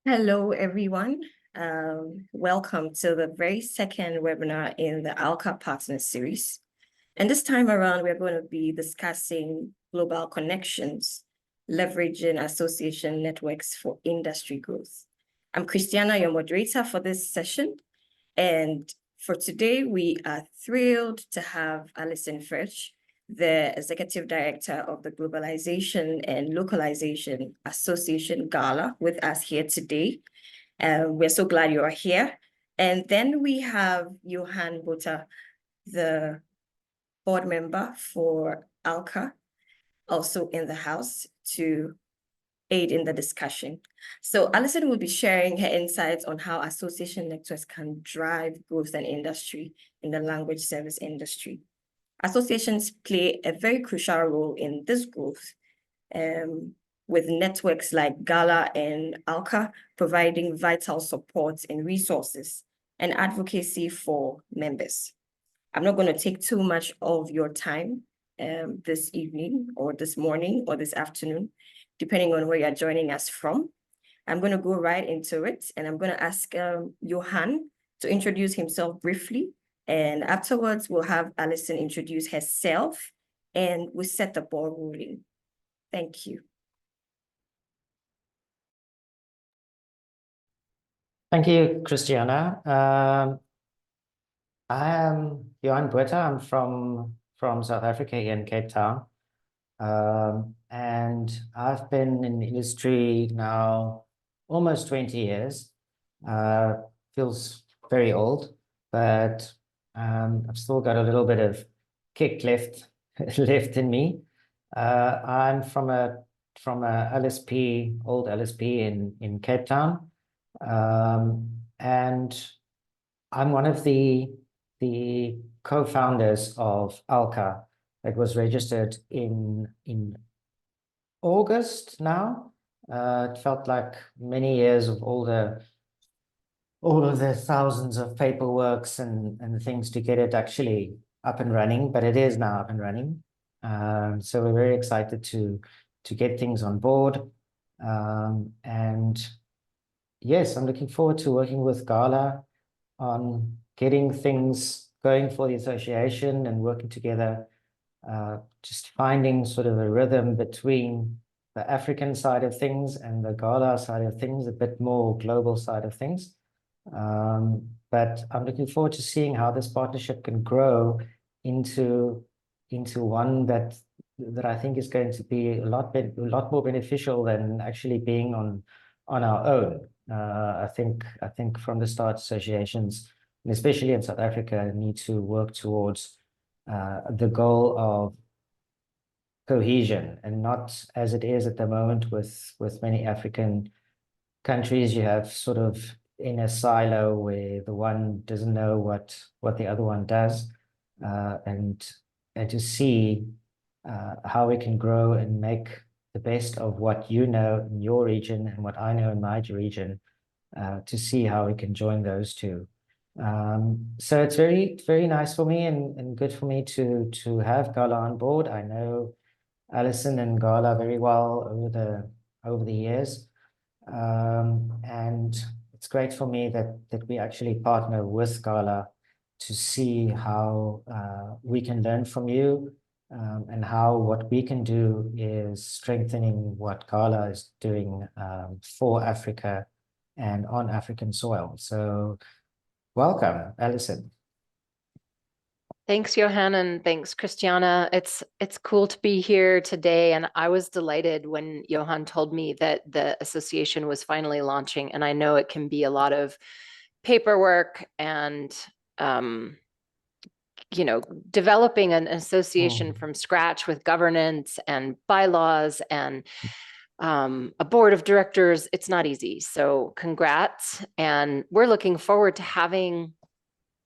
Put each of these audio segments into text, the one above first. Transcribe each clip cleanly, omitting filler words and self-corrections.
Hello, everyone. Welcome to the very second webinar in the ALCA Partner Series. And this time around, we're going to be discussing global connections, leveraging association networks for industry growth. I'm Christiana, your moderator for this session. And for today, we are thrilled to have Allison Ferch, the Executive Director of the Globalization and Localization Association GALA, with us here today. We're so glad you are here. And then we have Johan Botha, the board member for ALCA, also in the house to aid in the discussion. So Allison will be sharing her insights on how association networks can drive growth and industry in the language service industry. Associations play a very crucial role in this growth, with networks like GALA and ALCA providing vital support and resources and advocacy for members. I'm not going to take too much of your time this evening or this morning or this afternoon, depending on where you're joining us from. I'm going to go right into it, and I'm going to ask Johan to introduce himself briefly, and afterwards we'll have Allison introduce herself, and we'll set the ball rolling. Thank you. Thank you, Christiana. I am Johan Botha. I'm from South Africa here in Cape Town. And I've been in the industry now almost 20 years. Feels very old, but I've still got a little bit of kick left in me. I'm from a LSP, old LSP in Cape Town. And I'm one of the co-founders of ALCA that was registered in August now. It felt like many years of all of the thousands of paperworks and things to get it actually up and running, but it is now up and running. So we're very excited to get things on board. And yes, I'm looking forward to working with GALA on getting things going for the association and working together, just finding sort of a rhythm between the African side of things and the GALA side of things, a bit more global side of things. But I'm looking forward to seeing how this partnership can grow into one that I think is going to be a lot more beneficial than actually being on our own. I think from the start, associations, and especially in South Africa, need to work towards the goal of cohesion, and not as it is at the moment with many African countries. You have sort of in a silo where the one doesn't know what the other one does, and to see how we can grow and make the best of what you know in your region and what I know in my region, to see how we can join those two. So it's very nice for me and good for me to have GALA on board. I know Allison and GALA very well over the years, and it's great for me that we actually partner with GALA to see how we can learn from you. And how what we can do is strengthening what GALA is doing for Africa and on African soil. So welcome, Allison. Thanks, Johan, and thanks, Christiana. It's cool to be here today, and I was delighted when Johan told me that the association was finally launching, and I know it can be a lot of paperwork and developing an association from scratch with governance and bylaws and a board of directors. It's not easy. So congrats. And we're looking forward to having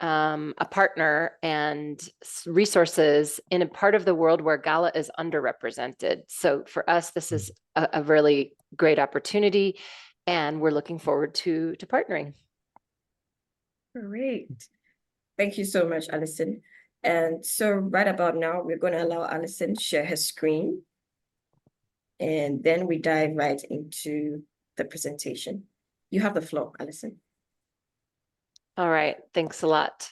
a partner and resources in a part of the world where GALA is underrepresented. So for us, this is a really great opportunity, and we're looking forward to partnering. Great. Thank you so much, Allison. And so right about now, we're going to allow Allison to share her screen. And then we dive right into the presentation. You have the floor, Allison. All right, thanks a lot.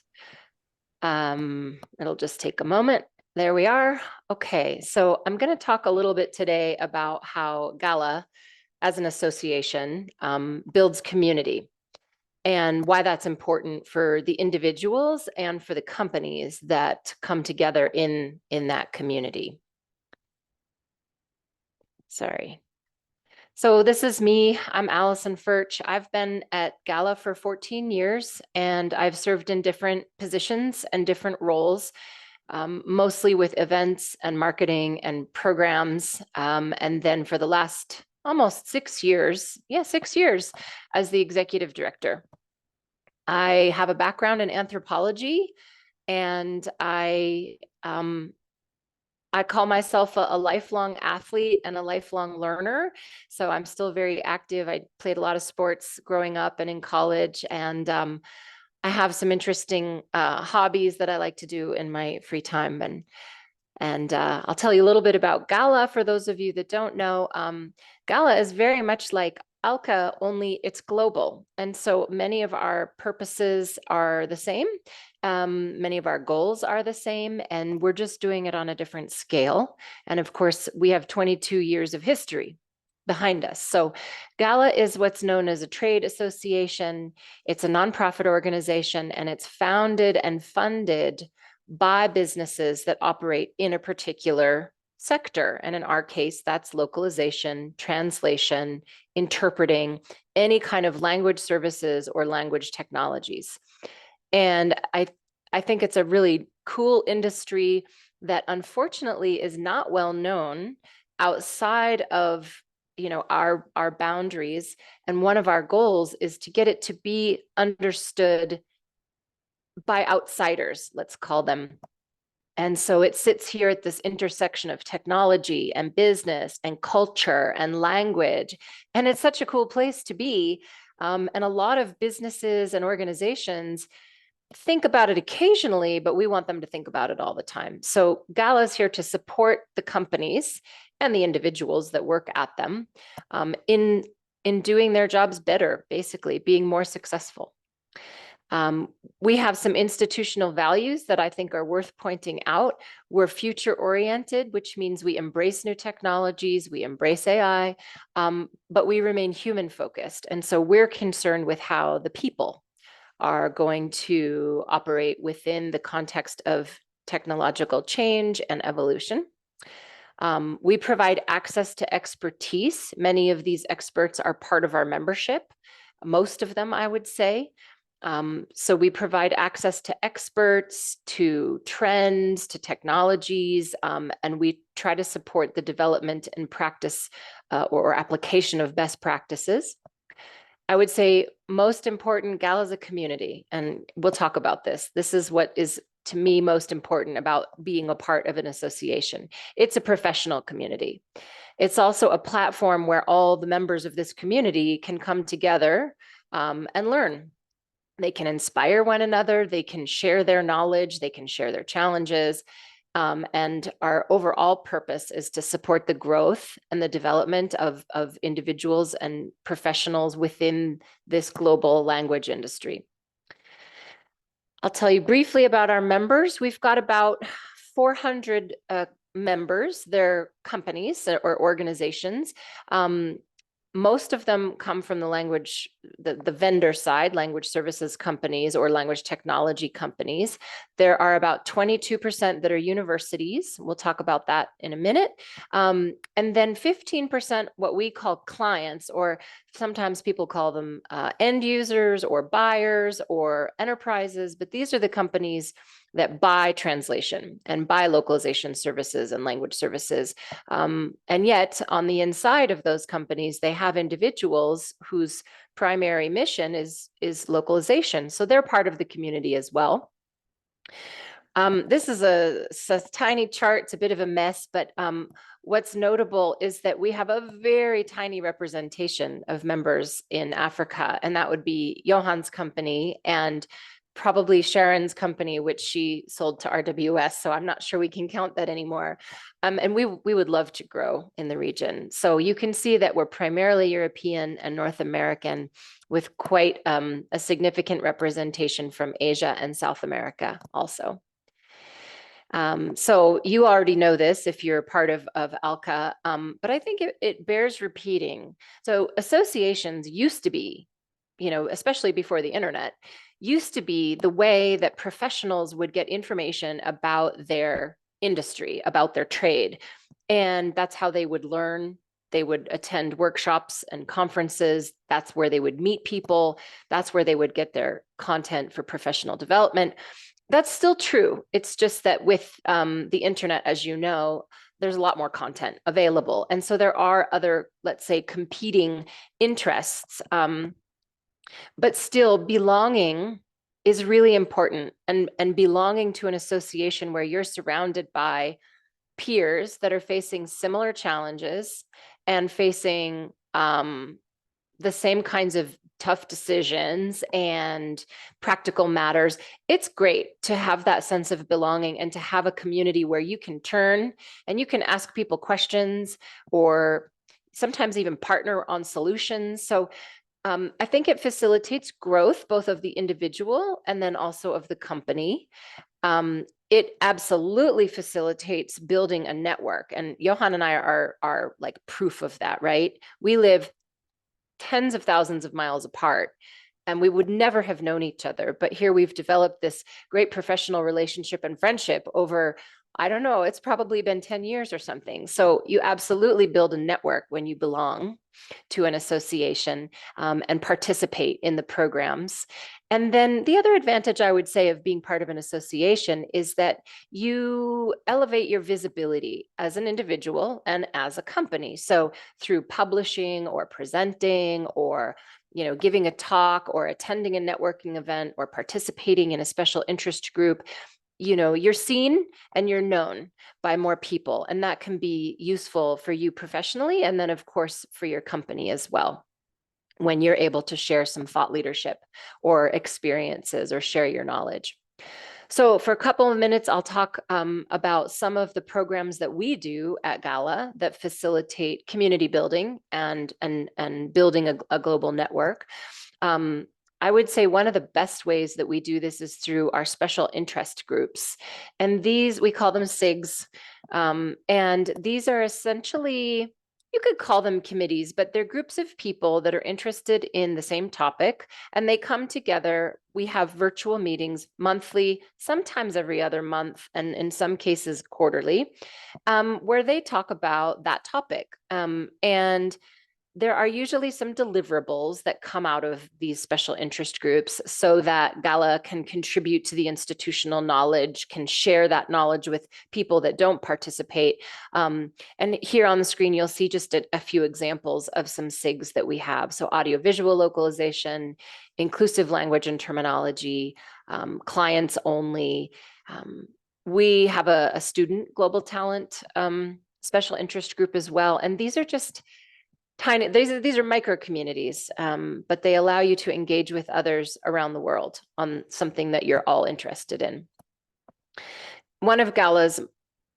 It'll just take a moment. There we are. Okay, so I'm going to talk a little bit today about how GALA as an association builds community and why that's important for the individuals and for the companies that come together in that community. Sorry. So this is me. I'm Allison Ferch. I've been at GALA for 14 years, and I've served in different positions and different roles, mostly with events and marketing and programs. And then for the last almost 6 years, 6 years as the executive director. I have a background in anthropology, and I call myself a lifelong athlete and a lifelong learner. So I'm still very active. I played a lot of sports growing up and in college, and I have some interesting hobbies that I like to do in my free time. And I'll tell you a little bit about GALA for those of you that don't know. GALA is very much like ALCA, only it's global. And so many of our purposes are the same. Many of our goals are the same, and we're just doing it on a different scale. And of course, we have 22 years of history behind us. So GALA is what's known as a trade association. It's a nonprofit organization, and it's founded and funded by businesses that operate in a particular sector. And in our case, that's localization, translation, interpreting, any kind of language services or language technologies. And I think it's a really cool industry that unfortunately is not well known outside of our boundaries. And one of our goals is to get it to be understood by outsiders, let's call them. And so it sits here at this intersection of technology and business and culture and language. And it's such a cool place to be. And a lot of businesses and organizations think about it occasionally, but we want them to think about it all the time. So GALA is here to support the companies and the individuals that work at them in doing their jobs better, basically being more successful. We have some institutional values that I think are worth pointing out. We're future oriented, which means we embrace new technologies, we embrace AI, but we remain human focused. And so we're concerned with how the people are going to operate within the context of technological change and evolution. We provide access to expertise. Many of these experts are part of our membership, most of them, I would say. So we provide access to experts, to trends, to technologies, and we try to support the development and practice or application of best practices. I would say most important, GALA is a community, and we'll talk about this. This is what is, to me, most important about being a part of an association. It's a professional community. It's also a platform where all the members of this community can come together and learn. They can inspire one another, they can share their knowledge, they can share their challenges. And our overall purpose is to support the growth and the development of individuals and professionals within this global language industry. I'll tell you briefly about our members. We've got about 400 members. They're companies or organizations. Most of them come from the language, the vendor side, language services companies or language technology companies. There are about 22% that are universities. We'll talk about that in a minute. And then 15% what we call clients, or sometimes people call them end users or buyers or enterprises, but these are the companies that buy translation and buy localization services and language services. And yet on the inside of those companies, they have individuals whose primary mission is localization. So they're part of the community as well. This is a tiny chart. It's a bit of a mess, but what's notable is that we have a very tiny representation of members in Africa, and that would be Johan's company and probably Sharon's company, which she sold to RWS. So I'm not sure we can count that anymore. And we would love to grow in the region. So you can see that we're primarily European and North American, with quite a significant representation from Asia and South America also. So you already know this if you're part of ALCA, but I think it bears repeating. So associations used to be, especially before the internet, used to be the way that professionals would get information about their industry, about their trade. And that's how they would learn. They would attend workshops and conferences. That's where they would meet people. That's where they would get their content for professional development. That's still true. It's just that with the internet, as you know, there's a lot more content available. And so there are other, let's say, competing interests. But still, belonging is really important, and belonging to an association where you're surrounded by peers that are facing similar challenges and facing the same kinds of tough decisions and practical matters. It's great to have that sense of belonging and to have a community where you can turn and you can ask people questions, or sometimes even partner on solutions. So I think it facilitates growth, both of the individual and then also of the company. It absolutely facilitates building a network. And Johan and I are like proof of that, right? We live tens of thousands of miles apart, and we would never have known each other. But here we've developed this great professional relationship and friendship over, I don't know, it's probably been 10 years or something. So you absolutely build a network when you belong to an association and participate in the programs. And then the other advantage I would say of being part of an association is that you elevate your visibility as an individual and as a company. So through publishing or presenting or giving a talk or attending a networking event or participating in a special interest group, you're seen and you're known by more people, and that can be useful for you professionally, and then of course for your company as well, when you're able to share some thought leadership or experiences or share your knowledge. So for a couple of minutes, I'll talk about some of the programs that we do at GALA that facilitate community building and building a global network. I would say one of the best ways that we do this is through our special interest groups. And these, we call them SIGs. And these are essentially, you could call them committees, but they're groups of people that are interested in the same topic, and they come together. We have virtual meetings monthly, sometimes every other month, and in some cases quarterly, where they talk about that topic. And there are usually some deliverables that come out of these special interest groups so that GALA can contribute to the institutional knowledge, can share that knowledge with people that don't participate. And here on the screen, you'll see just a few examples of some SIGs that we have. So audiovisual localization, inclusive language and terminology, clients only. We have a student global talent special interest group as well. And these are just tiny, these are micro communities, but they allow you to engage with others around the world on something that you're all interested in. One of GALA's,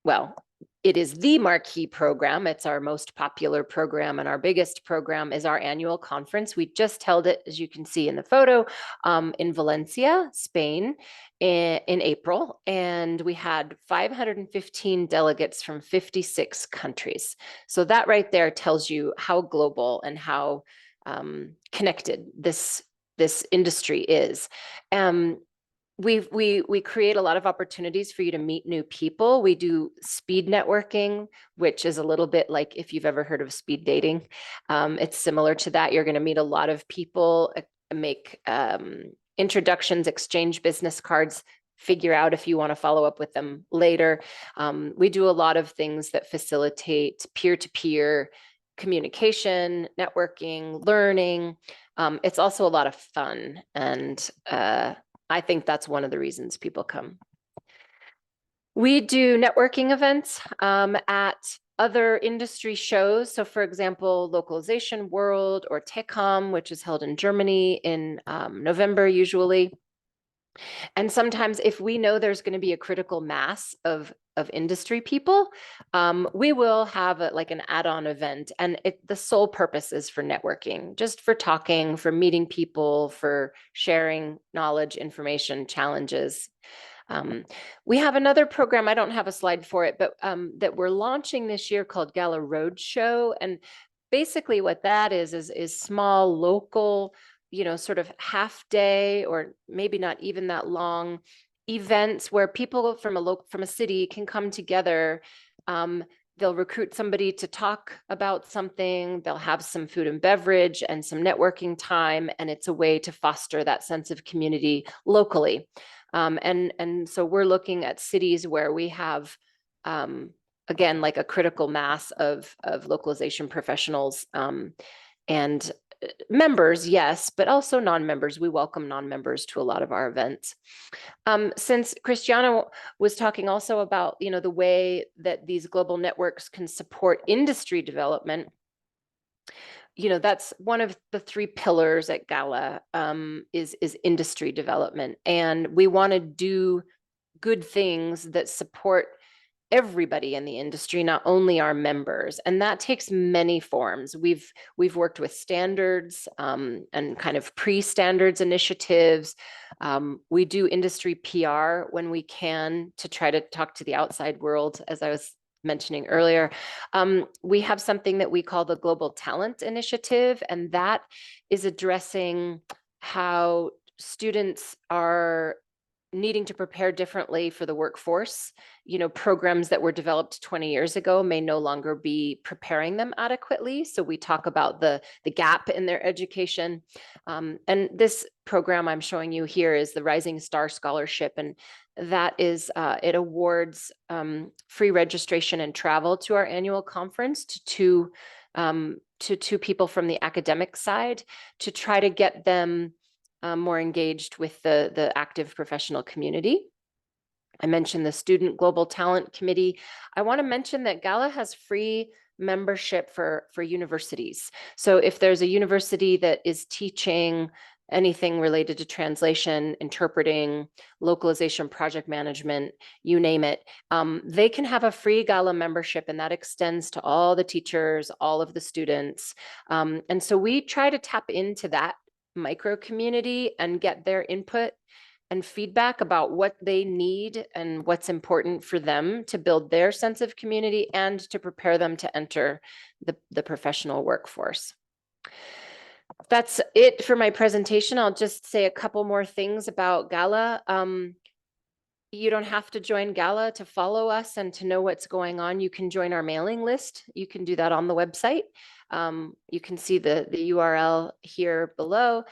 well, it is the marquee program. It's our most popular program, and our biggest program is our annual conference. We just held it, as you can see in the photo, in Valencia, Spain, in April, and we had 515 delegates from 56 countries. So that right there tells you how global and how connected this industry is. We create a lot of opportunities for you to meet new people. We do speed networking, which is a little bit like if you've ever heard of speed dating. It's similar to that. You're going to meet a lot of people, make introductions, exchange business cards, figure out if you want to follow up with them later. We do a lot of things that facilitate peer-to-peer communication, networking, learning. It's also a lot of fun, and I think that's one of the reasons people come. We do networking events at other industry shows. So for example, Localization World or TECOM, which is held in Germany in November usually. And sometimes if we know there's going to be a critical mass of industry people, we will have like an add-on event, and the sole purpose is for networking, just for talking, for meeting people, for sharing knowledge, information, challenges. We have another program, I don't have a slide for it, but that we're launching this year called GALA Roadshow. And basically what that is small, local, sort of half day, or maybe not even that long, events where people from a city can come together. They'll recruit somebody to talk about something. They'll have some food and beverage and some networking time, and it's a way to foster that sense of community locally. And so we're looking at cities where we have, again, like a critical mass of localization professionals, and members, yes, but also non-members. We welcome non-members to a lot of our events. Since Christiana was talking also about, the way that these global networks can support industry development, that's one of the 3 pillars at GALA, is industry development. And we want to do good things that support everybody in the industry, not only our members. And that takes many forms. We've worked with standards, and kind of pre-standards initiatives. We do industry PR when we can, to try to talk to the outside world, as I was mentioning earlier. We have something that we call the Global Talent Initiative, and that is addressing how students are needing to prepare differently for the workforce. Programs that were developed 20 years ago may no longer be preparing them adequately. So we talk about the gap in their education. And this program I'm showing you here is the Rising Star Scholarship. And that is, it awards free registration and travel to our annual conference to two people from the academic side, to try to get them more engaged with the active professional community. I mentioned the Student Global Talent Committee. I want to mention that GALA has free membership for universities. So if there's a university that is teaching anything related to translation, interpreting, localization, project management, you name it, they can have a free GALA membership, and that extends to all the teachers, all of the students. And so we try to tap into that micro community and get their input and feedback about what they need and what's important for them to build their sense of community and to prepare them to enter the professional workforce. That's it for my presentation. I'll just say a couple more things about GALA. You don't have to join GALA to follow us and to know what's going on. You can join our mailing list. You can do that on the website. You can see the URL here below.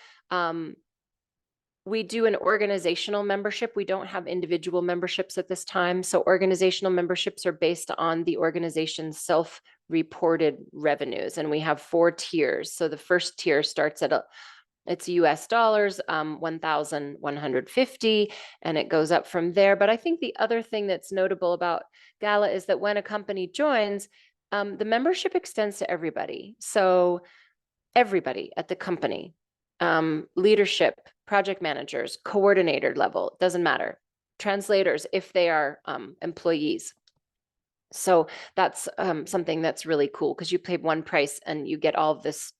We do an organizational membership. We don't have individual memberships at this time. So organizational memberships are based on the organization's self-reported revenues. And we have 4 tiers. So the first tier starts at it's US dollars, 1,150, and it goes up from there. But I think the other thing that's notable about GALA is that when a company joins, the membership extends to everybody. So everybody at the company, leadership, project managers, coordinator level, doesn't matter. Translators, if they are employees. So that's something that's really cool, because you pay one price and you get all of this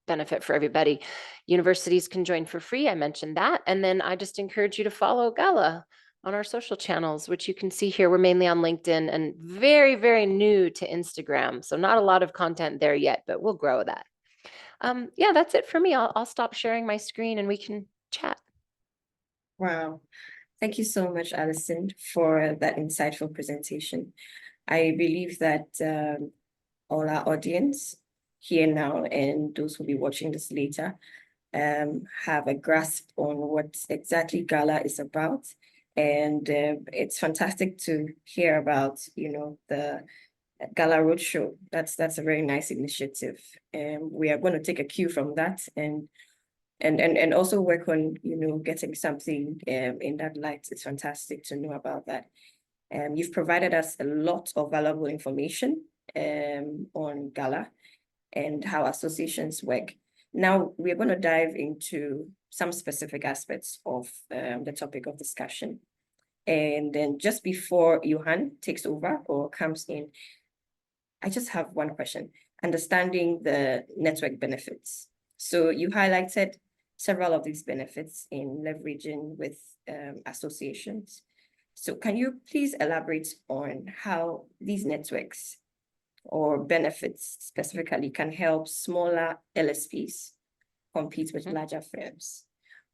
benefit for everybody. Universities can join for free. I mentioned that. And then I just encourage you to follow GALA on our social channels, which you can see here. We're mainly on LinkedIn and very, very new to Instagram. So not a lot of content there yet, but we'll grow that. Yeah, that's it for me. I'll stop sharing my screen and we can chat. Wow. Thank you so much, Allison, for that insightful presentation. I believe that all our audience here now and those who will be watching this later have a grasp on what exactly GALA is about. And it's fantastic to hear about, the GALA Roadshow. That's a very nice initiative. And we are going to take a cue from that and also work on, getting something in that light. It's fantastic to know about that. You've provided us a lot of valuable information on GALA and how associations work. Now we're going to dive into some specific aspects of the topic of discussion. And then just before Johan takes over or comes in, I just have one question, understanding the network benefits. So you highlighted several of these benefits in leveraging with associations. So can you please elaborate on how these networks or benefits specifically can help smaller LSPs compete with larger firms?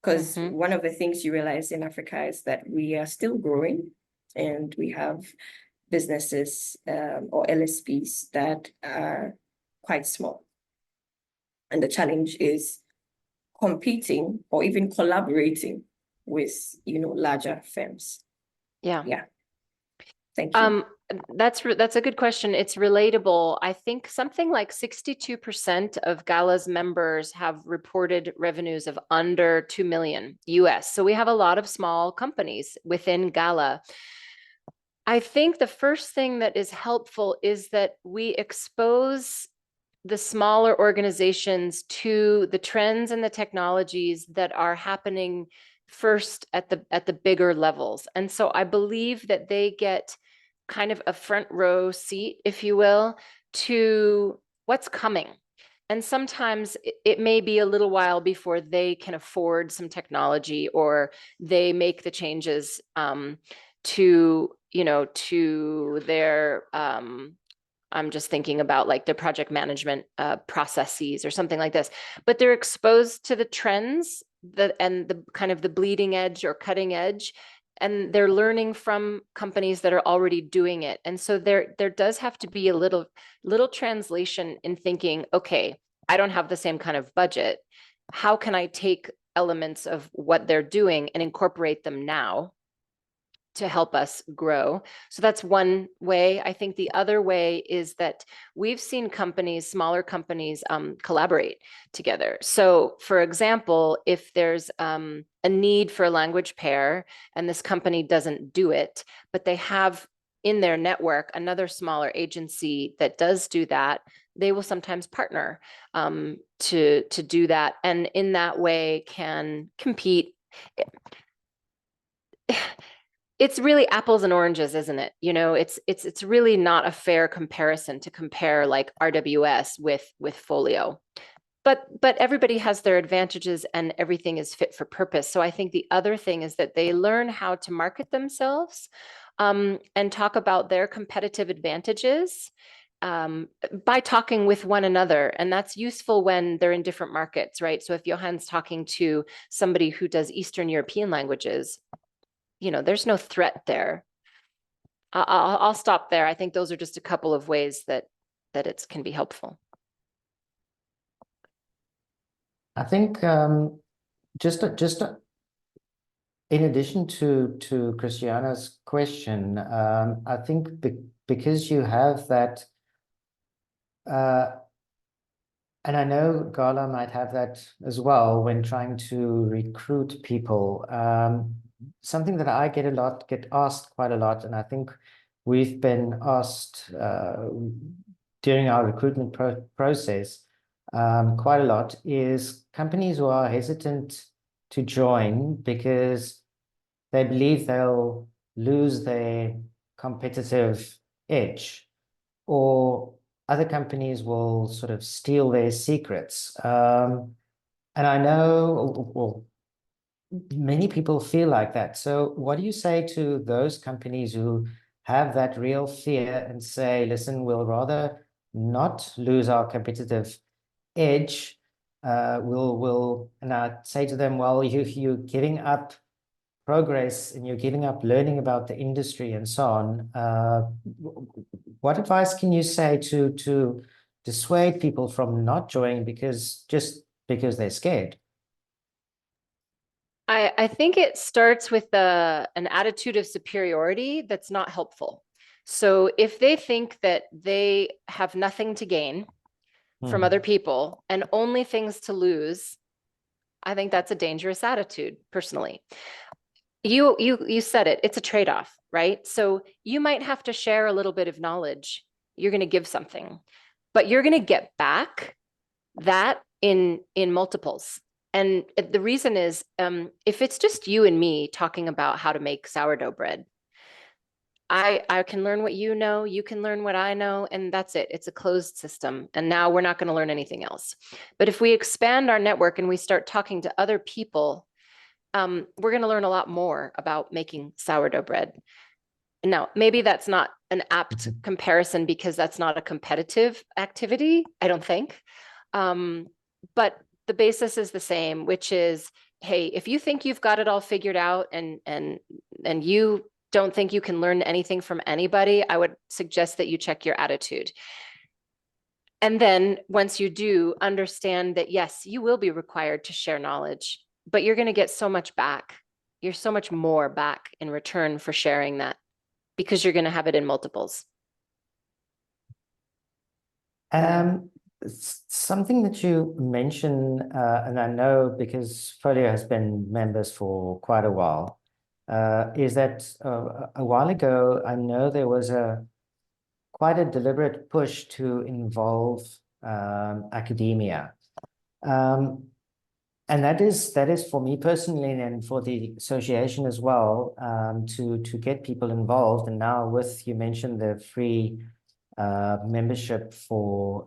Because one of the things you realize in Africa is that we are still growing and we have businesses or LSPs that are quite small. And the challenge is competing or even collaborating with, larger firms. Yeah. Thank you. That's a good question. It's relatable. I think something like 62% of GALA's members have reported revenues of under 2 million US. So we have a lot of small companies within GALA. I think the first thing that is helpful is that we expose the smaller organizations to the trends and the technologies that are happening first at the bigger levels. And so I believe that they get kind of a front row seat, if you will, to what's coming. And sometimes it may be a little while before they can afford some technology or they make the changes to their I'm just thinking about like the project management processes or something like this, but they're exposed to the trends and the kind of the bleeding edge or cutting edge, and they're learning from companies that are already doing it. And so there does have to be a little translation in thinking, okay, I don't have the same kind of budget. How can I take elements of what they're doing and incorporate them now to help us grow? So that's one way. I think the other way is that we've seen companies, smaller companies, collaborate together. So for example, if there's a need for a language pair and this company doesn't do it, but they have in their network another smaller agency that does do that, they will sometimes partner to do that, and in that way can compete. It's really apples and oranges, isn't it? It's really not a fair comparison to compare like RWS with Folio. But everybody has their advantages and everything is fit for purpose. So I think the other thing is that they learn how to market themselves and talk about their competitive advantages by talking with one another. And that's useful when they're in different markets, right? So if Johan's talking to somebody who does Eastern European languages, there's no threat there. I'll stop there. I think those are just a couple of ways that it can be helpful. I think just in addition to Christiana's question, I think because you have that, and I know GALA might have that as well when trying to recruit people. Something that I get asked quite a lot, and I think we've been asked during our recruitment process quite a lot, is companies who are hesitant to join because they believe they'll lose their competitive edge, or other companies will sort of steal their secrets. And I know, well, many people feel like that. So what do you say to those companies who have that real fear and say, listen, we'll rather not lose our competitive edge. And I say to them, well, you're giving up progress and you're giving up learning about the industry and so on. What advice can you say to dissuade people from not joining because they're scared? I think it starts with an attitude of superiority that's not helpful. So if they think that they have nothing to gain from other people and only things to lose, I think that's a dangerous attitude, personally. You said it, it's a trade-off, right? So you might have to share a little bit of knowledge. You're going to give something, but you're going to get back that in multiples. And the reason is, if it's just you and me talking about how to make sourdough bread, I can learn what you know, you can learn what I know, and that's it. It's a closed system. And now we're not going to learn anything else. But if we expand our network and we start talking to other people, we're going to learn a lot more about making sourdough bread. Now, maybe that's not an apt comparison because that's not a competitive activity, I don't think. But the basis is the same, which is, hey, if you think you've got it all figured out and you don't think you can learn anything from anybody, I would suggest that you check your attitude. And then once you do, understand that, yes, you will be required to share knowledge, but you're going to get so much back. You're so much more back in return for sharing that, because you're going to have it in multiples. Something that you mentioned, and I know because Folio has been members for quite a while, is that a while ago, I know there was quite a deliberate push to involve academia. And that is for me personally and for the association as well, to get people involved. And now with, you mentioned the free membership for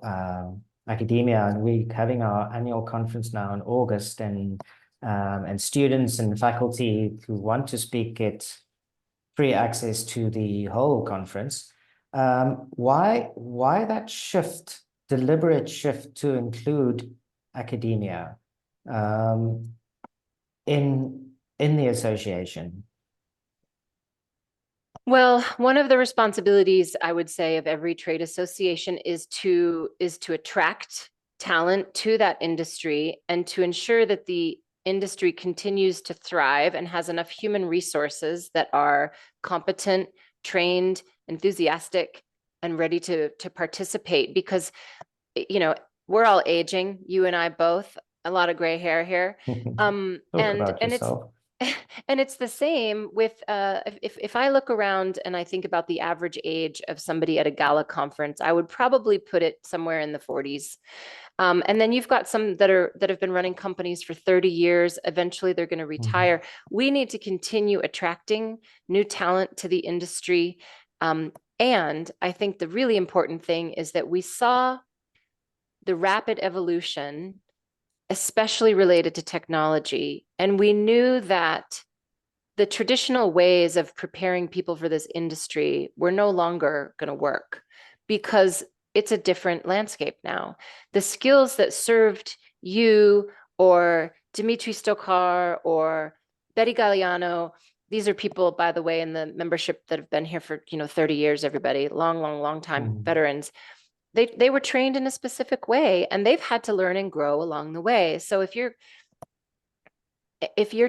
academia, and we're having our annual conference now in August, and students and faculty who want to speak get free access to the whole conference. Why that shift, deliberate shift to include academia in the association? Well, one of the responsibilities, I would say, of every trade association is to attract talent to that industry and to ensure that the industry continues to thrive and has enough human resources that are competent, trained, enthusiastic, and ready to participate. Because, you know, we're all aging, you and I both, a lot of gray hair here. Talk about yourself. And it's the same with, if I look around and I think about the average age of somebody at a GALA conference, I would probably put it somewhere in the 40s. And then you've got some that have been running companies for 30 years. Eventually they're going to retire. We need to continue attracting new talent to the industry. And I think the really important thing is that we saw the rapid evolution, especially related to technology. And we knew that the traditional ways of preparing people for this industry were no longer going to work, because it's a different landscape now. The skills that served you or Dimitri Stokar or Betty Galliano, these are people, by the way, in the membership that have been here for 30 years, everybody, long time veterans. They were trained in a specific way, and they've had to learn and grow along the way. So if you're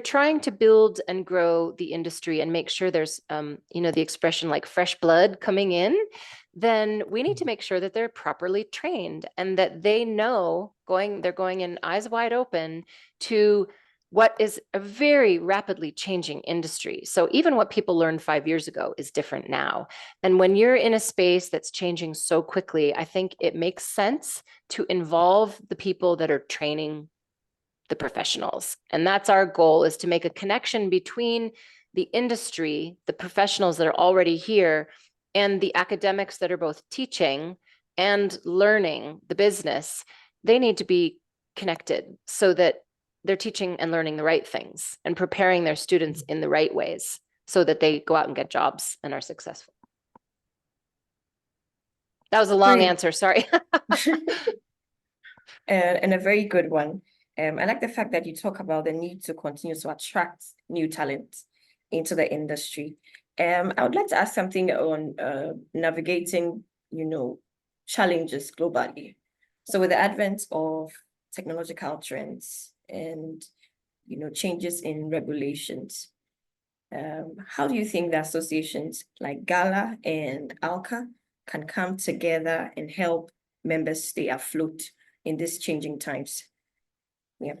trying to build and grow the industry and make sure there's, the expression like fresh blood coming in, then we need to make sure that they're properly trained and that they know they're going in eyes wide open to what is a very rapidly changing industry. So even what people learned 5 years ago is different now. And when you're in a space that's changing so quickly, I think it makes sense to involve the people that are training the professionals. And that's our goal, is to make a connection between the industry, the professionals that are already here, and the academics that are both teaching and learning the business. They need to be connected so that they're teaching and learning the right things and preparing their students in the right ways so that they go out and get jobs and are successful. That was a long answer, sorry. And a very good one. I like the fact that you talk about the need to continue to attract new talent into the industry. I would like to ask something on navigating, challenges globally. So with the advent of technological trends and, changes in regulations, how do you think the associations like GALA and ALCA can come together and help members stay afloat in these changing times? Yeah.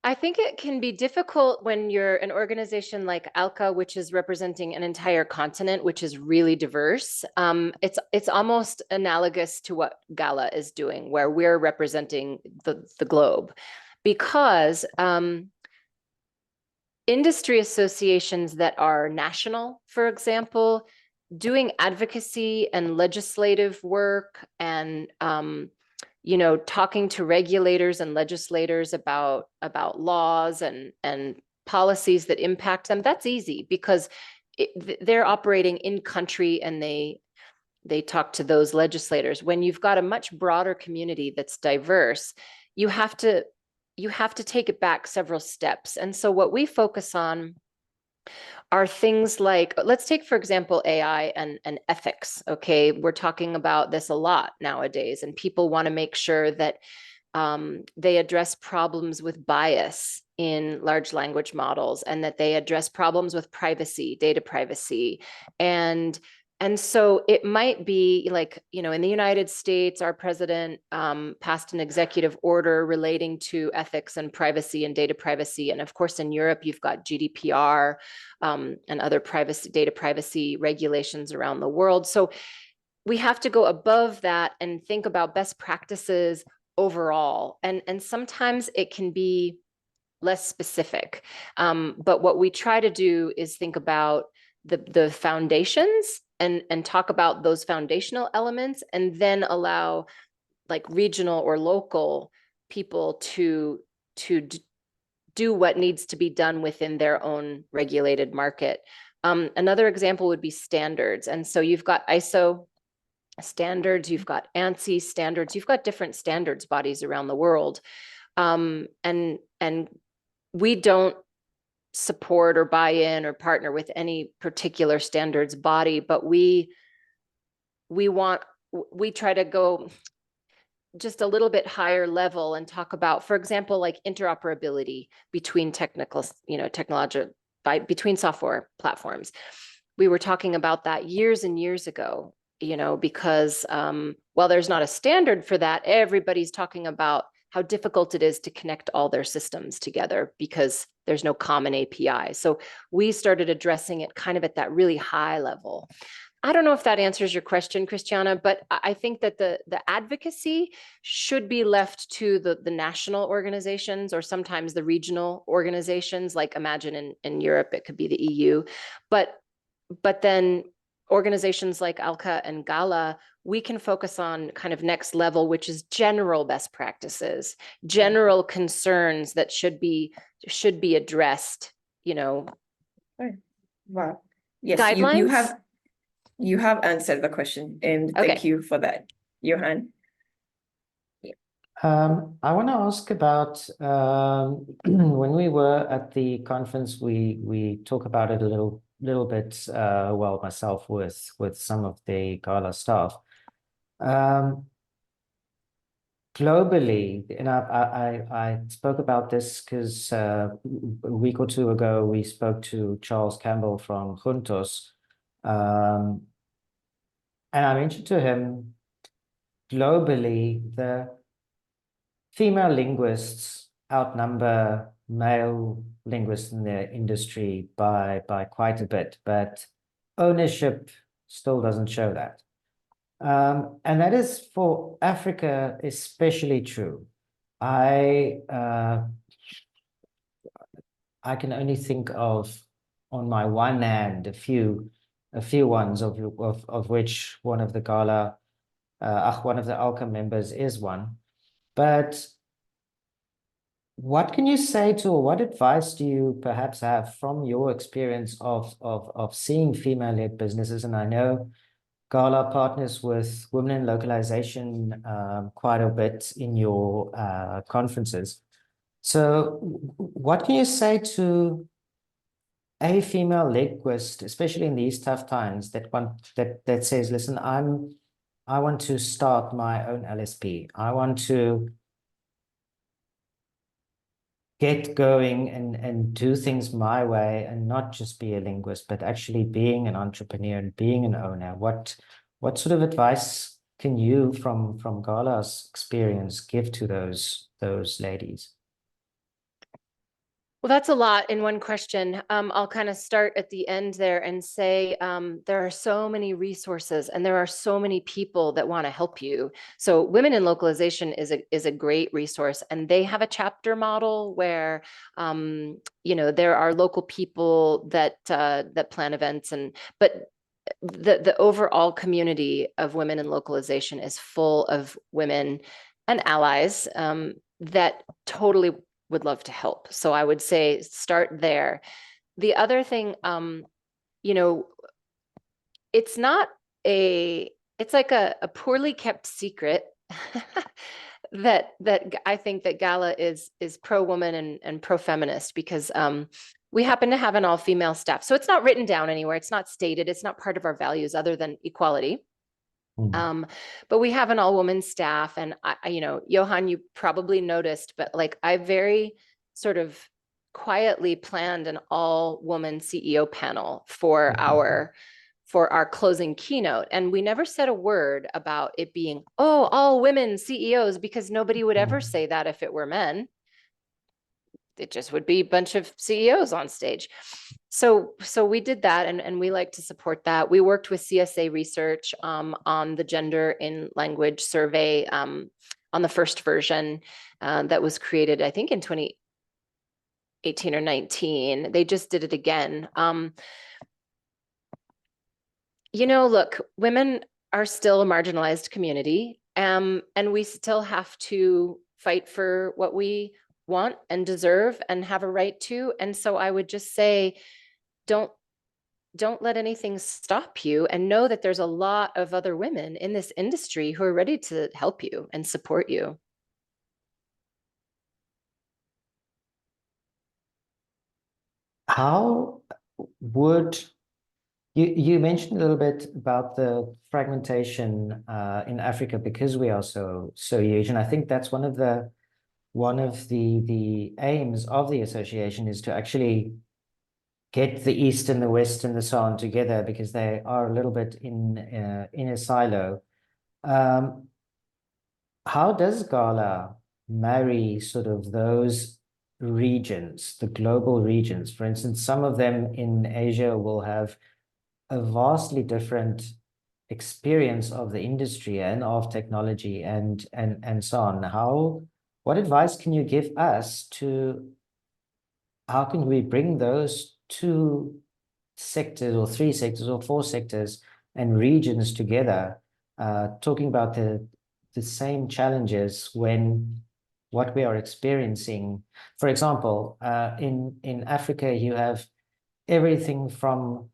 I think it can be difficult when you're an organization like ALCA, which is representing an entire continent, which is really diverse. It's almost analogous to what GALA is doing, where we're representing the globe, because industry associations that are national, for example, doing advocacy and legislative work and talking to regulators and legislators about laws and policies that impact them, that's easy because they're operating in country and they talk to those legislators. When you've got a much broader community that's diverse, you have to take it back several steps. And so what we focus on are things like, let's take, for example, AI and ethics. Okay, we're talking about this a lot nowadays, and people want to make sure that they address problems with bias in large language models, and that they address problems with privacy, data privacy. And so it might be like, in the United States, our president passed an executive order relating to ethics and privacy and data privacy. And of course, in Europe, you've got GDPR and other data privacy regulations around the world. So we have to go above that and think about best practices overall. And sometimes it can be less specific. But what we try to do is think about the foundations and talk about those foundational elements, and then allow like regional or local people to do what needs to be done within their own regulated market. Another example would be standards. And so you've got ISO standards, you've got ANSI standards, you've got different standards bodies around the world. And we don't support or buy in or partner with any particular standards body, but we try to go just a little bit higher level and talk about, for example, like interoperability between between software platforms. We were talking about that years and years ago, because while there's not a standard for that, everybody's talking about how difficult it is to connect all their systems together because there's no common API. So we started addressing it kind of at that really high level. I don't know if that answers your question, Christiana, but I think that the advocacy should be left to the national organizations, or sometimes the regional organizations, like imagine in Europe, it could be the EU. But then organizations like ALCA and GALA, we can focus on kind of next level, which is general best practices, general concerns that should be addressed, Right. Wow. Yes, guidelines. you have answered the question, and thank you for that, Johan. I want to ask about when we were at the conference, we talk about it a little bit, well, myself with some of the GALA staff. Globally, and I spoke about this because a week or two ago, we spoke to Charles Campbell from Juntos. And I mentioned to him, globally, the female linguists outnumber male linguists in their industry by quite a bit, but ownership still doesn't show that. And that is for Africa especially true. I can only think of, on my one hand, a few ones of which one of the GALA, one of the ALCA members is one. But what can you say to, or what advice do you perhaps have from your experience of seeing female-led businesses? And I know GALA partners with women in localization quite a bit in your conferences. So what can you say to a female linguist, especially in these tough times, that says, listen, I want to start my own LSP. I want to get going and do things my way and not just be a linguist, but actually being an entrepreneur and being an owner. What sort of advice can you from GALA's experience give to those ladies? Well, that's a lot in one question. I'll kind of start at the end there and say there are so many resources and there are so many people that want to help you. So Women in Localization is a great resource, and they have a chapter model where there are local people that plan events, but the overall community of Women in Localization is full of women and allies that totally would love to help. So I would say start there. The other thing, it's not it's like a poorly kept secret that I think that GALA is pro-woman and pro-feminist, because we happen to have an all-female staff. So it's not written down anywhere. It's not stated. It's not part of our values other than equality. But we have an all-woman staff, and Johan, you probably noticed, but like I very sort of quietly planned an all-woman CEO panel for our closing keynote, and we never said a word about it being all women CEOs, because nobody would ever say that if it were men. It just would be a bunch of CEOs on stage. So we did that, and we like to support that. We worked with CSA Research on the gender in language survey on the first version that was created, I think, in 2018 or 19. They just did it again. Look, women are still a marginalized community, and we still have to fight for what we want and deserve and have a right to. And so I would just say, don't let anything stop you, and know that there's a lot of other women in this industry who are ready to help you and support you. How would you mentioned a little bit about the fragmentation in Africa, because we are so huge, and I think that's one of the aims of the association is to actually get the East and the West and the so on together, because they are a little bit in a silo. How does GALA marry sort of those regions, the global regions? For instance, some of them in Asia will have a vastly different experience of the industry and of technology and so on. What advice can you give us to how can we bring those two sectors or three sectors or four sectors and regions together, talking about the same challenges when what we are experiencing? For example, in Africa, you have everything from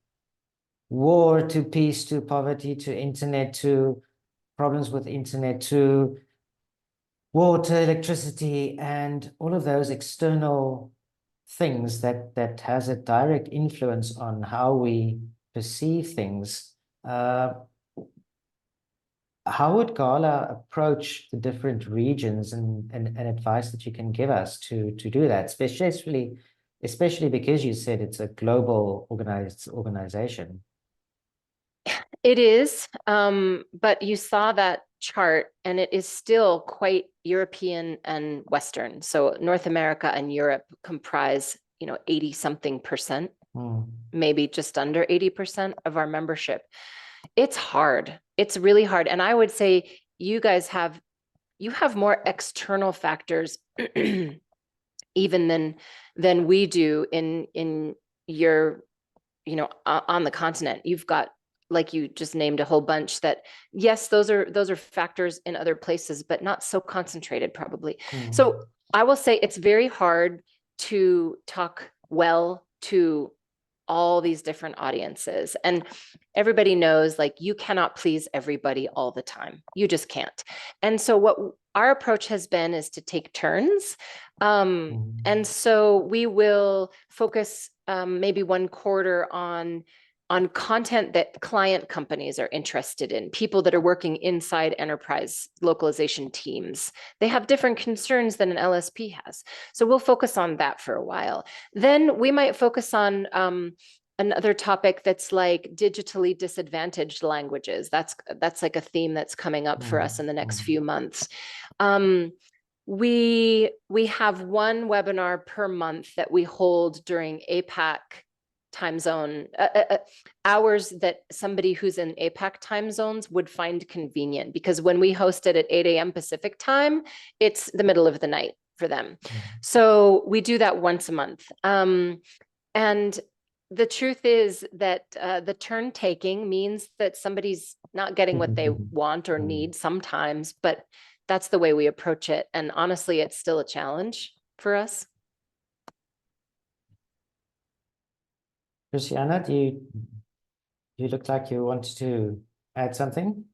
war to peace to poverty to internet to problems with internet to water, electricity, and all of those external things that has a direct influence on how we perceive things. How would GALA approach the different regions and advice that you can give us to do that, especially because you said it's a global organization? It is, but you saw that chart, and it is still quite European and Western. So North America and Europe comprise, 80 something percent, maybe just under 80% of our membership. It's hard. It's really hard. And I would say you guys have more external factors even than we do in your, on the continent. You've got, like you just named, a whole bunch that, yes, those are factors in other places, but not so concentrated probably. So I will say it's very hard to talk well to all these different audiences, and everybody knows, like, you cannot please everybody all the time. You just can't. And so what our approach has been is to take turns. And so we will focus maybe one quarter on content that client companies are interested in, people that are working inside enterprise localization teams. They have different concerns than an LSP has. So we'll focus on that for a while. Then we might focus on another topic that's like digitally disadvantaged languages. That's like a theme that's coming up for us in the next few months. We have one webinar per month that we hold during APAC time zone, hours that somebody who's in APAC time zones would find convenient, because when we host it at 8 a.m. Pacific time, it's the middle of the night for them. So we do that once a month. And the truth is that the turn taking means that somebody's not getting what they want or need sometimes, but that's the way we approach it. And honestly, it's still a challenge for us. Christiana, you look like you want to add something?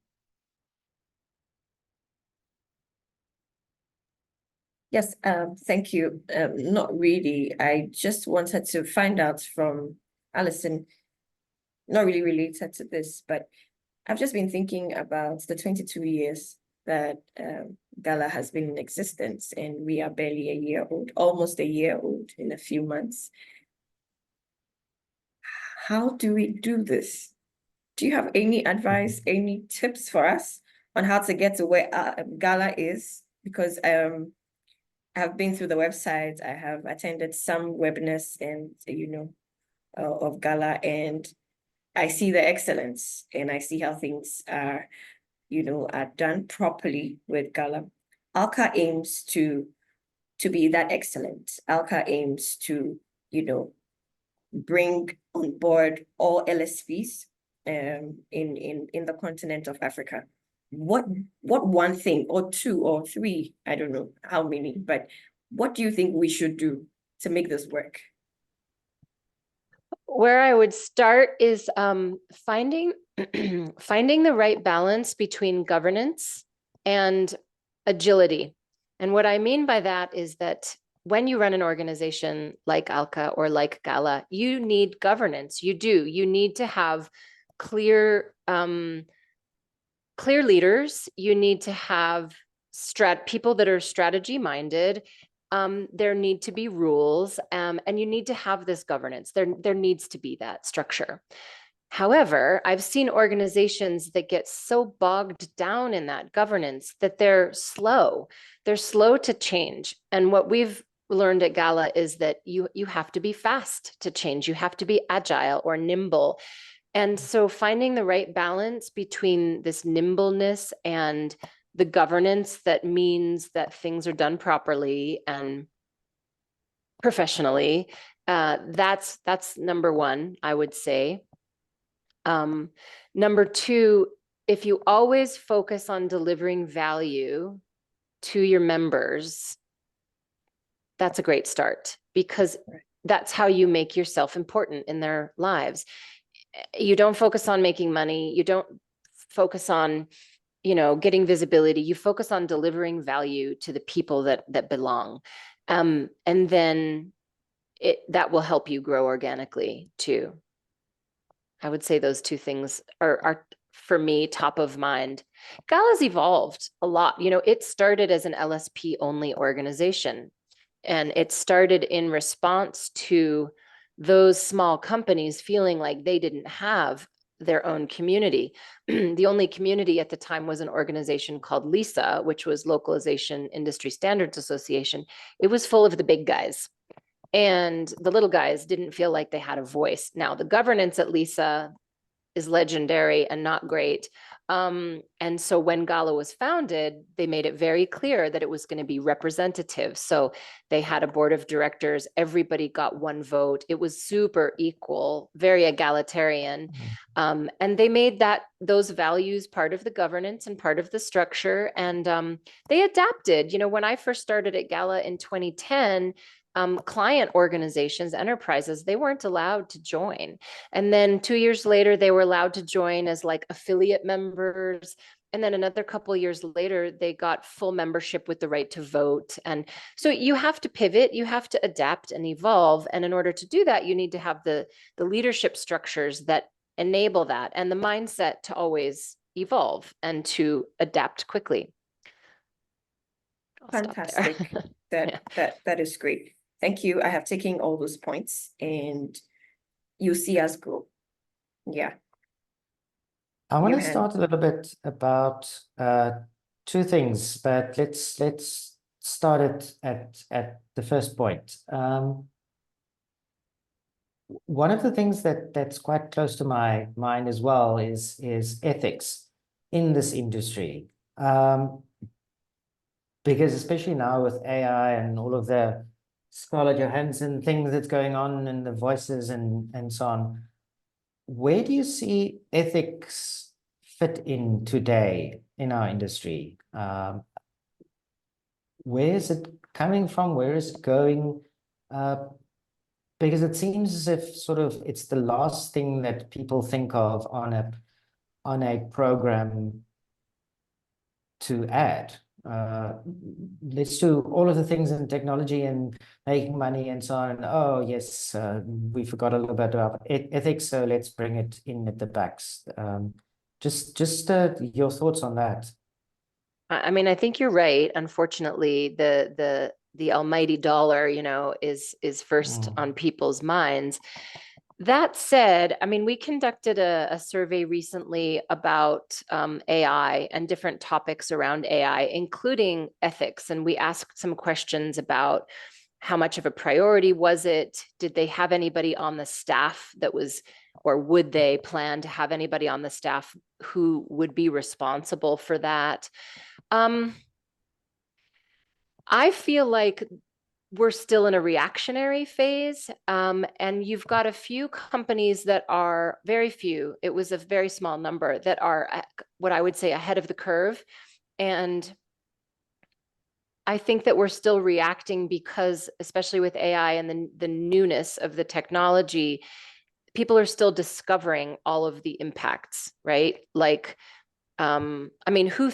Yes, thank you. Not really. I just wanted to find out from Allison, not really related to this, but I've just been thinking about the 22 years that GALA has been in existence, and we are barely a year old, almost a year old in a few months. How do we do this? Do you have any advice, any tips for us on how to get to where GALA is? Because I have been through the website, I have attended some webinars and, of GALA, and I see the excellence and I see how things are, are done properly with GALA. ALCA aims to be that excellent. ALCA aims to, bring on board all LSPs in the continent of Africa. What one thing or two or three, I don't know how many, but what do you think we should do to make this work? Where I would start is finding the right balance between governance and agility. And what I mean by that is that when you run an organization like ALCA or like GALA, you need governance. You do. You need to have clear leaders. You need to have people that are strategy minded. There need to be rules, and you need to have this governance. There needs to be that structure. However, I've seen organizations that get so bogged down in that governance that they're slow. They're slow to change. And what we've learned at GALA is that you have to be fast to change. You have to be agile or nimble. And so finding the right balance between this nimbleness and the governance that means that things are done properly and professionally, that's number one, I would say. Number two, if you always focus on delivering value to your members, that's a great start, because that's how you make yourself important in their lives. You don't focus on making money. You don't focus on, getting visibility. You focus on delivering value to the people that belong. And then that will help you grow organically too. I would say those two things are for me top of mind. GALA's evolved a lot. It started as an LSP only organization, and it started in response to those small companies feeling like they didn't have their own community. The only community at the time was an organization called LISA, which was Localization Industry Standards Association. It was full of the big guys, and the little guys didn't feel like they had a voice. Now, the governance at LISA is legendary and not great. And so when GALA was founded, they made it very clear that it was going to be representative. So they had a board of directors, everybody got one vote. It was super equal, very egalitarian. And they made those values part of the governance and part of the structure. And they adapted. When I first started at GALA in 2010, client organizations, enterprises, they weren't allowed to join. And then 2 years later, they were allowed to join as like affiliate members. And then another couple of years later, they got full membership with the right to vote. And so you have to pivot, you have to adapt and evolve. And in order to do that, you need to have the leadership structures that enable that, and the mindset to always evolve and to adapt quickly. Fantastic. That is great. Thank you. I have taken all those points, and you see us grow. Yeah. I want to Johan. start a little bit about two things, but let's start at the first point. One of the things that's quite close to my mind as well is ethics in this industry. Because especially now with AI and all of the Scarlett Johansson things that's going on and the voices and so on, where do you see ethics fit in today in our industry? Where is it coming from? Where is it going? Because it seems as if sort of it's the last thing that people think of on a program to add. Let's do all of the things in technology and making money and so on. Oh yes, we forgot a little bit about ethics, so let's bring it in at the backs. Just your thoughts on that. I mean, I think you're right. Unfortunately, the almighty dollar, is first on people's minds. That said, I mean, we conducted a survey recently about AI and different topics around AI, including ethics. And we asked some questions about how much of a priority was it? Did they have anybody on the staff that was, or would they plan to have anybody on the staff who would be responsible for that? I feel like we're still in a reactionary phase. And you've got a few companies that are very few, it was a very small number that are what I would say ahead of the curve. And I think that we're still reacting because, especially with AI and the newness of the technology, people are still discovering all of the impacts, right? Like, I mean, who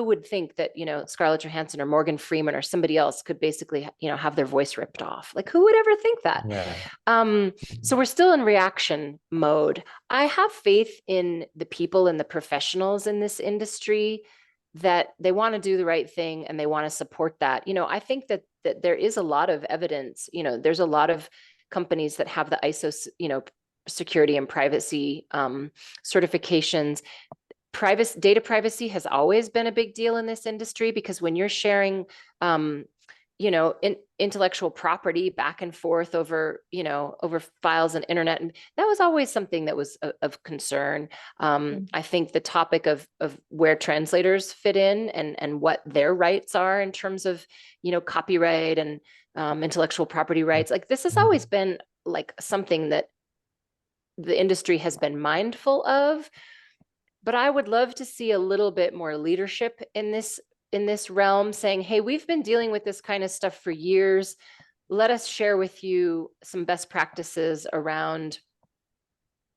would think that, Scarlett Johansson or Morgan Freeman or somebody else could basically, have their voice ripped off? Like, who would ever think that? Yeah. So we're still in reaction mode. I have faith in the people and the professionals in this industry that they want to do the right thing and they want to support that. I think that there is a lot of evidence, there's a lot of companies that have the ISO, security and privacy certifications. Data privacy has always been a big deal in this industry because when you're sharing, intellectual property back and forth over, over files and internet, and that was always something that was of concern. I think the topic of where translators fit in and what their rights are in terms of, copyright and intellectual property rights, like this has always been like something that the industry has been mindful of. But I would love to see a little bit more leadership in this realm, saying, hey, we've been dealing with this kind of stuff for years. Let us share with you some best practices around,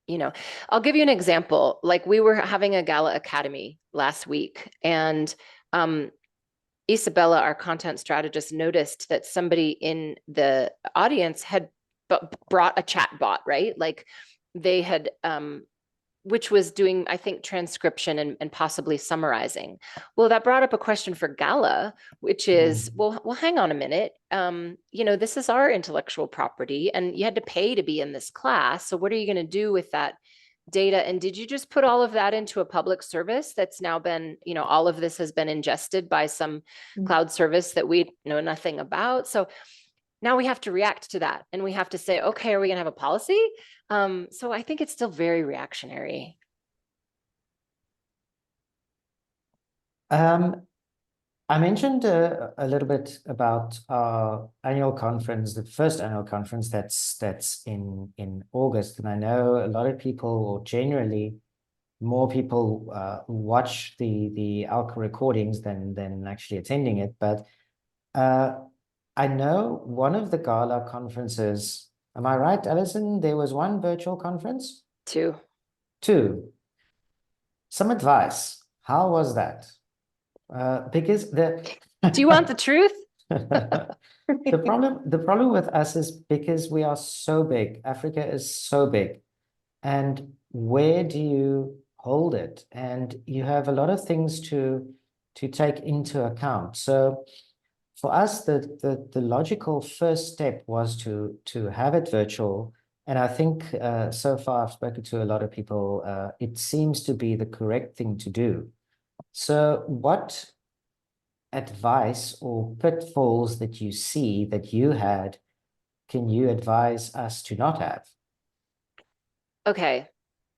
I'll give you an example. Like we were having a GALA Academy last week, and Isabella, our content strategist, noticed that somebody in the audience had brought a chat bot, right? Like they had which was doing, I think, transcription and possibly summarizing. Well, that brought up a question for GALA, which is, well, hang on a minute. This is our intellectual property and you had to pay to be in this class. So what are you going to do with that data? And did you just put all of that into a public service that's now been, all of this has been ingested by some cloud service that we know nothing about? So now we have to react to that and we have to say, okay, are we going to have a policy? So I think it's still very reactionary. I mentioned a little bit about our annual conference, the first annual conference that's in August, and I know a lot of people, or generally more people, watch the ALCA recordings than actually attending it. But I know one of the GALA conferences. Am I right, Allison? There was one virtual conference? Two. Some advice. How was that? Because do you want the truth? the problem with us is because we are so big. Africa is so big. And where do you hold it? And you have a lot of things to take into account. So for us, the logical first step was to have it virtual. And I think so far I've spoken to a lot of people, it seems to be the correct thing to do. So advice or pitfalls that you see that you had can you advise us to not have? Okay.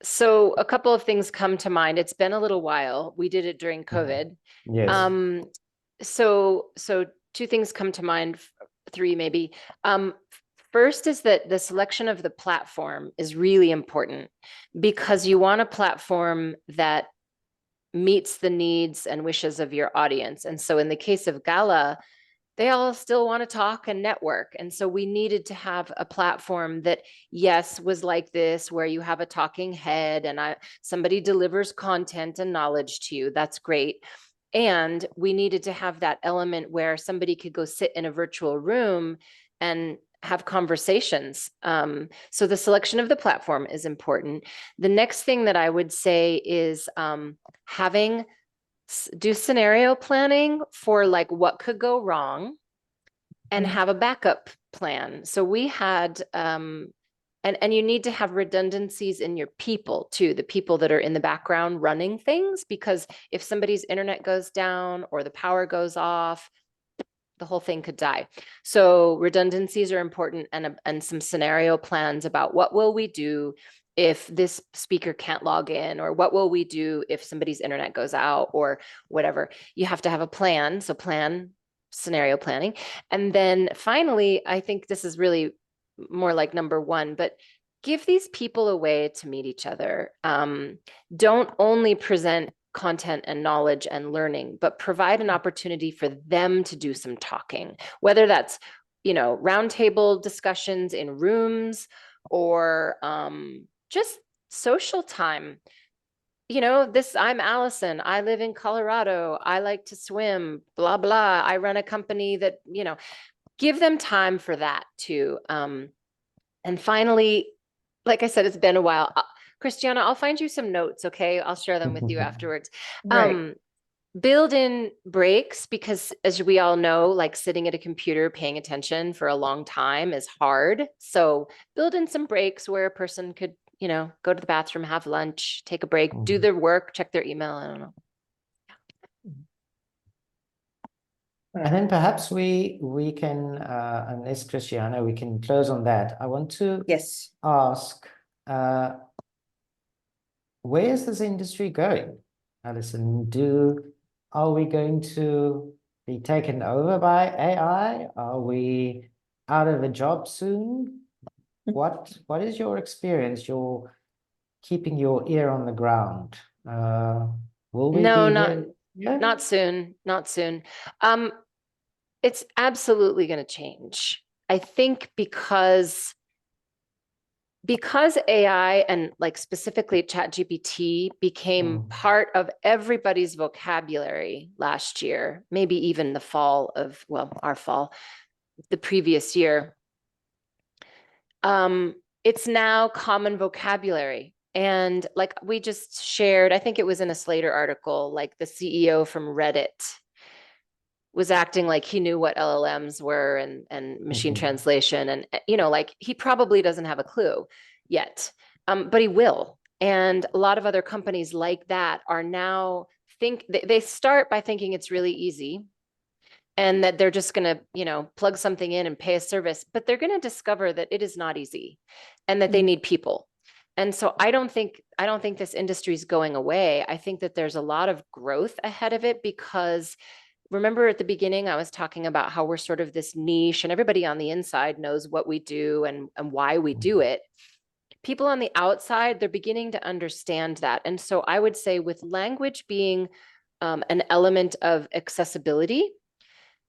So a couple of things come to mind. It's been a little while. We did it during COVID. Yes. So two things come to mind, three maybe. First is that the selection of the platform is really important because you want a platform that meets the needs and wishes of your audience. And so in the case of GALA, they all still want to talk and network. And so we needed to have a platform that, yes, was like this, where you have a talking head and somebody delivers content and knowledge to you. That's great. And we needed to have that element where somebody could go sit in a virtual room and have conversations. So the selection of the platform is important. The next thing that I would say is do scenario planning for like what could go wrong and have a backup plan. So we had, and you need to have redundancies in your people too, the people that are in the background running things, because if somebody's internet goes down or the power goes off, the whole thing could die. So redundancies are important, and some scenario plans about what will we do if this speaker can't log in, or what will we do if somebody's internet goes out, or whatever. You have to have a plan. So scenario planning. And then finally, I think this is really more like number one, but give these people a way to meet each other. Don't only present content and knowledge and learning, but provide an opportunity for them to do some talking, whether that's, roundtable discussions in rooms or just social time. I'm Allison. I live in Colorado. I like to swim, blah, blah. I run a company that, give them time for that too. And finally, like I said, it's been a while. Christiana, I'll find you some notes, okay? I'll share them with you afterwards. Right. Build in breaks, because as we all know, like sitting at a computer paying attention for a long time is hard. So build in some breaks where a person could, go to the bathroom, have lunch, take a break, do their work, check their email. I don't know. And then perhaps we can, unless Christiana, we can close on that. I want to Yes. ask, where is this industry going, Allison? Are we going to be taken over by AI? Are we out of a job soon? What is your experience? You're keeping your ear on the ground. Will we No, be not here? Yeah. not soon, not soon. It's absolutely going to change. I think because AI and like specifically ChatGPT became part of everybody's vocabulary last year, maybe even the previous year. It's now common vocabulary. And like we just shared, I think it was in a Slater article, like the CEO from Reddit was acting like he knew what LLMs were and machine translation. And, like he probably doesn't have a clue yet, but he will. And a lot of other companies like that are now they start by thinking it's really easy and that they're just going to, plug something in and pay a service, but they're going to discover that it is not easy and that they need people. And so I don't think this industry is going away. I think that there's a lot of growth ahead of it, because remember at the beginning, I was talking about how we're sort of this niche and everybody on the inside knows what we do and why we do it. People on the outside, they're beginning to understand that. And so I would say with language being an element of accessibility,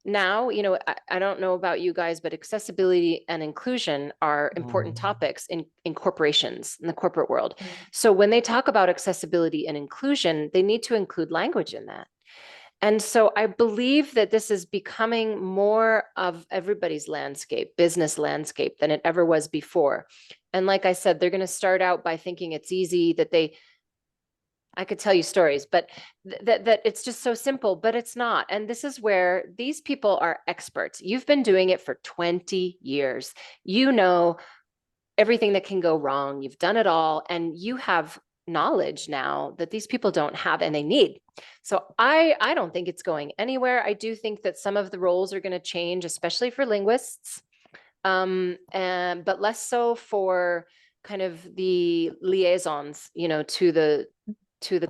now, I don't know about you guys, but accessibility and inclusion are important topics in corporations, in the corporate world. So when they talk about accessibility and inclusion, they need to include language in that. And so I believe that this is becoming more of everybody's landscape, business landscape, than it ever was before. And like I said, they're going to start out by thinking it's easy, I could tell you stories, but that it's just so simple, but it's not. And this is where these people are experts. You've been doing it for 20 years. You know everything that can go wrong. You've done it all, and you have knowledge now that these people don't have and they need. So I don't think it's going anywhere. I do think that some of the roles are going to change, especially for linguists, but less so for kind of the liaisons, you know, to the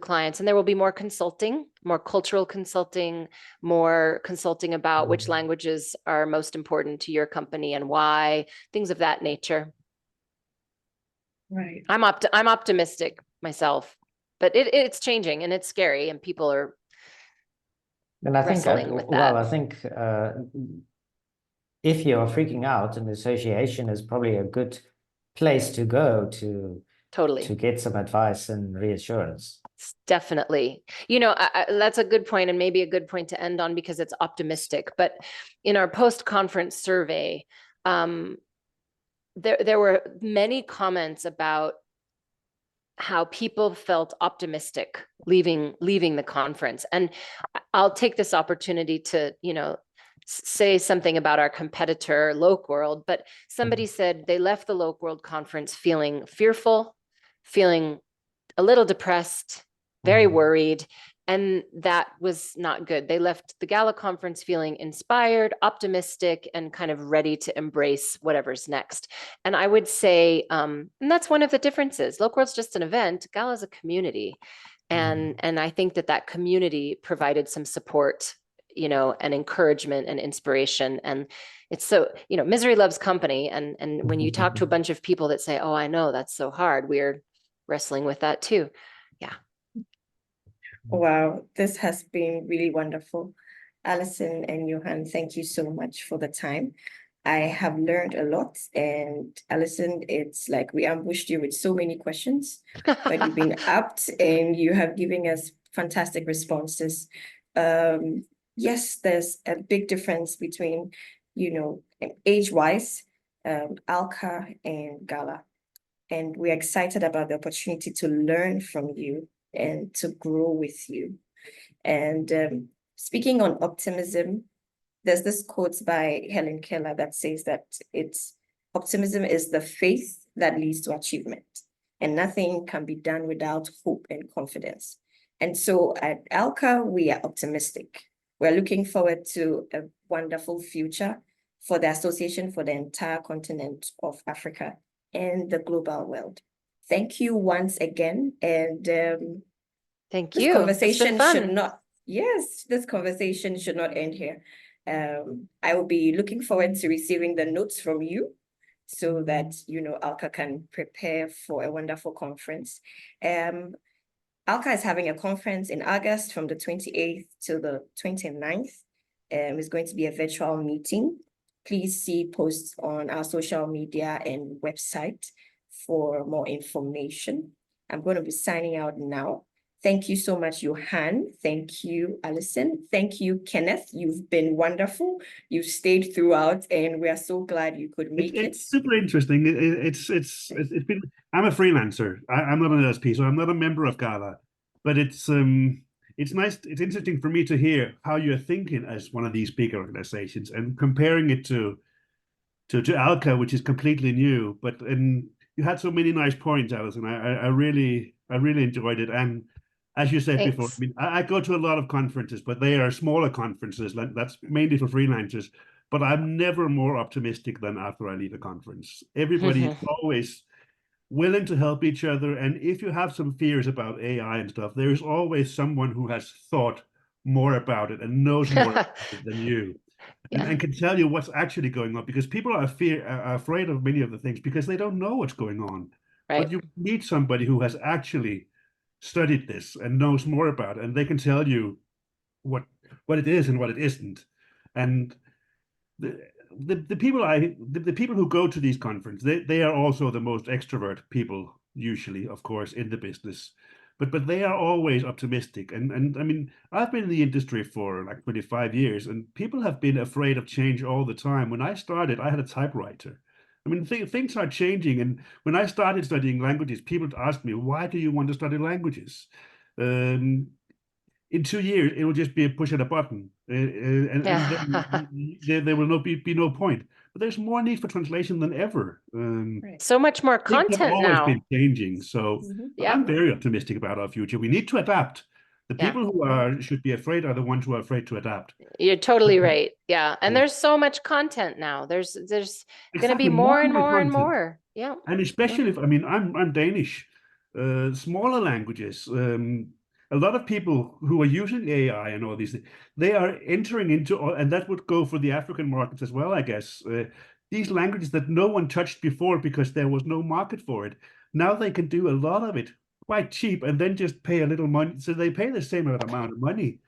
clients. And there will be more consulting, more cultural consulting, more consulting about which languages are most important to your company and why, things of that nature. Right. I'm optimistic myself, but it's changing and it's scary and people are And I think, wrestling with well, that. I think if you're freaking out, an association is probably a good place to go to Totally. get some advice and reassurance. Definitely. You know, that's a good point and maybe a good point to end on because it's optimistic. But in our post-conference survey, there were many comments about how people felt optimistic leaving the conference. And I'll take this opportunity to, you know, say something about our competitor, Loc-World, but somebody said they left the Loc-World conference feeling fearful, feeling a little depressed, very worried, and that was not good. They left the GALA conference feeling inspired, optimistic, and kind of ready to embrace whatever's next. And I would say, and that's one of the differences. Loc-World's just an event, GALA is a community. And I think that community provided some support, you know, and encouragement and inspiration. And it's so, you know, misery loves company. And when you talk to a bunch of people that say, oh, I know that's so hard, we're wrestling with that too. Yeah. Wow, this has been really wonderful. Allison and Johan, thank you so much for the time. I have learned a lot, and Allison, it's like we ambushed you with so many questions, but you've been apt and you have given us fantastic responses. Yes, there's a big difference between, you know, age-wise, ALCA and GALA. And we're excited about the opportunity to learn from you and to grow with you. And speaking on optimism, there's this quote by Helen Keller that says that optimism is the faith that leads to achievement, and nothing can be done without hope and confidence. And so at ALCA, we are optimistic. We're looking forward to a wonderful future for the association for the entire continent of Africa and the global world. Thank you once again. And Thank this you. conversation It's been should fun. not, yes, this conversation should not end here. I will be looking forward to receiving the notes from you so that, you know, ALCA can prepare for a wonderful conference. ALCA is having a conference in August from the 28th to the 29th. It's going to be a virtual meeting. Please see posts on our social media and website for more information. I'm going to be signing out now. Thank you so much, Johan. Thank you, Allison. Thank you, Kenneth. You've been wonderful. You've stayed throughout, and we are so glad you could make it. It's super interesting. It's been. I'm a freelancer. I'm not an LSP, so I'm not a member of GALA. But it's nice. It's interesting for me to hear how you're thinking as one of these big organizations and comparing it to ALCA, which is completely new. But you had so many nice points, Alison. I really enjoyed it. And as you said before, I mean, I go to a lot of conferences, but they are smaller conferences. That's mainly for freelancers. But I'm never more optimistic than after I leave a conference. Everybody is always willing to help each other. And if you have some fears about AI and stuff, there's always someone who has thought more about it and knows more about it than you. And can tell you what's actually going on, because people are afraid of many of the things because they don't know what's going on. Right. But you meet somebody who has actually studied this and knows more about it, and they can tell you what it is and what it isn't. And the people who go to these conferences, they are also the most extrovert people usually, of course, in the business. But they are always optimistic. And I mean, I've been in the industry for like 25 years, and people have been afraid of change all the time. When I started, I had a typewriter. I mean, things are changing. And when I started studying languages, people asked me, why do you want to study languages? In 2 years, it will just be a push of a button, and there will not be no point. but there's more need for translation than ever. So much more Things have content always now. been changing, so Yeah. I'm very optimistic about our future. We need to adapt. The Yeah. people who should be afraid are the ones who are afraid to adapt. You're totally right. Yeah. And Yeah. there's so much content now. There's going to be Exactly, more and more more and content. more. Yeah. And especially if, I mean, I'm Danish, smaller languages. A lot of people who are using AI and all these things, they are entering into, and that would go for the African markets as well, I guess. These languages that no one touched before because there was no market for it. Now they can do a lot of it quite cheap and then just pay a little money. So they pay the same amount of money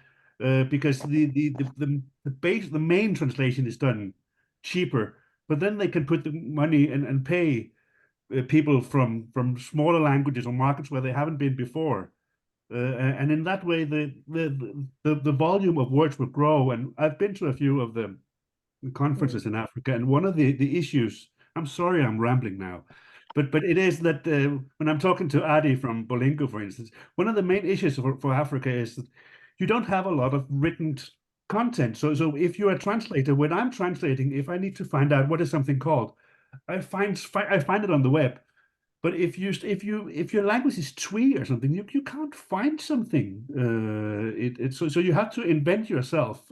because the main translation is done cheaper. But then they can put the money and pay people from smaller languages or markets where they haven't been before, and in that way the volume of words will grow. And I've been to a few of the conferences in Africa, and one of the issues, I'm sorry I'm rambling now, but it is that when I'm talking to Adi from Bolingo, for instance, one of the main issues for Africa is that you don't have a lot of written content. So if you're a translator, when I'm translating, if I need to find out what is something called, I find it on the web. But if your language is Twi or something, you can't find something. So you have to invent yourself.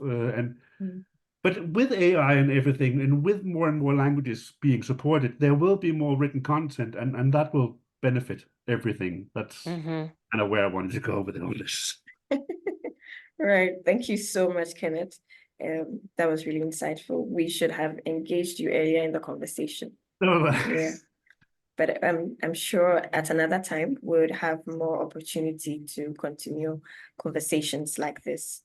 But with AI and everything, and with more and more languages being supported, there will be more written content, and that will benefit everything. That's kind of where I wanted to go with all this. Right. Thank you so much, Kenneth. That was really insightful. We should have engaged you earlier in the conversation. Yeah. But I'm sure at another time we would have more opportunity to continue conversations like this.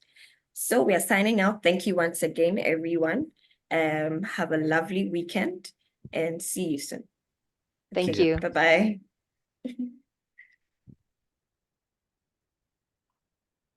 So we are signing out. Thank you once again, everyone. Have a lovely weekend and see you soon. Thank you. Bye-bye.